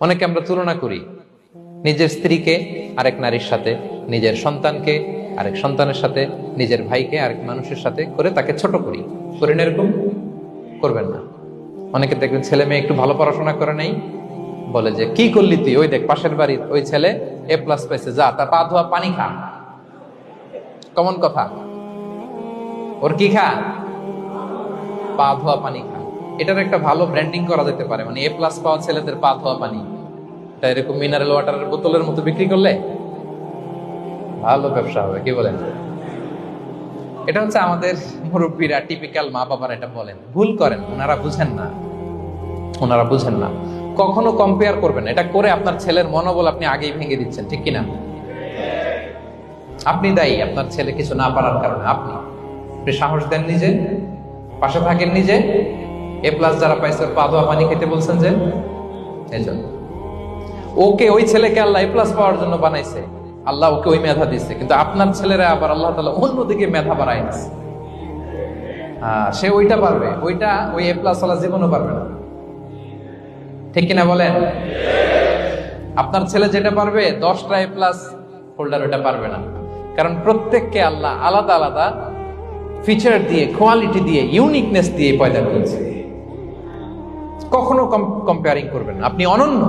অনেকে আমরা তুলনা করি নিজের স্ত্রীকে আরেক নারীর সাথে, নিজের সন্তানকে আরেক সন্তানের সাথে, নিজের ভাইকে আরেক মানুষের সাথে করে তাকে ছোট করি। করেন এরকম? করবেন না। অনেকে দেখবেন ছেলে মেয়ে একটু ভালো পড়াশোনা করে নাই, বলে যে কি করলি তুই, ওই দেখ পাশের বাড়ির ওই ছেলে A+ পাইছে, যা তার পা ধোয়া পানি খা। কমন কথা, ওর কি খা? পা ধোয়া পানি খা। এটার একটা ভালো ব্র্যান্ডিং করা যেতে পারে, মানে A+ পাওয়া ছেলেদের পা ধোয়া পানি, এটা এরকম মিনারেল ওয়াটারের বোতলের মতো বিক্রি করলে ভালো ব্যবসা হবে, কি বলেন? এটা হচ্ছে আমাদের মুরব্বীরা, টিপিক্যাল মা বাবারা এটা বলেন, ভুল করেন, ওনারা বুঝেন না, ওনারা বুঝেন না। কখনো কম্পেয়ার করবেন না, এটা করে আপনার ছেলের মনোবল আপনি আগেই ভেঙে দিচ্ছেন, ঠিক কিনা? আপনি দায়ী আপনার ছেলে কিছু না পারার কারণে। আপনি সাহস দেন নিজে, পাশে থাকেন নিজে। A+ যারা পাইছে পা ধোয়া পানি খেতে বলছেন যে, এই জন্য ওকে, ওই ছেলেকে আল্লাহ A+ পাওয়ার জন্য বানাইছে, আল্লাহ ওকে ওই মেধা দিচ্ছে, কিন্তু আপনার ছেলেরা আবার আল্লাহ তাআলা অন্যদিকে মেধা বাড়াই দিচ্ছে। সে ওইটা পারবে, ওইটা ওই A+ ওয়ালা জীবনও পারবে না, ঠিক কিনা বলেন? আপনার ছেলে যেটা পারবে 10টা A+ হোল্ডার ওটা পারবে না, কারণ প্রত্যেককে আল্লাহ আলাদা আলাদা ফিচার দিয়ে, কোয়ালিটি দিয়ে, ইউনিকনেস দিয়ে পয়দা করেছে। কখনো কম্পেয়ারিং করবেন না, আপনি অনন্য।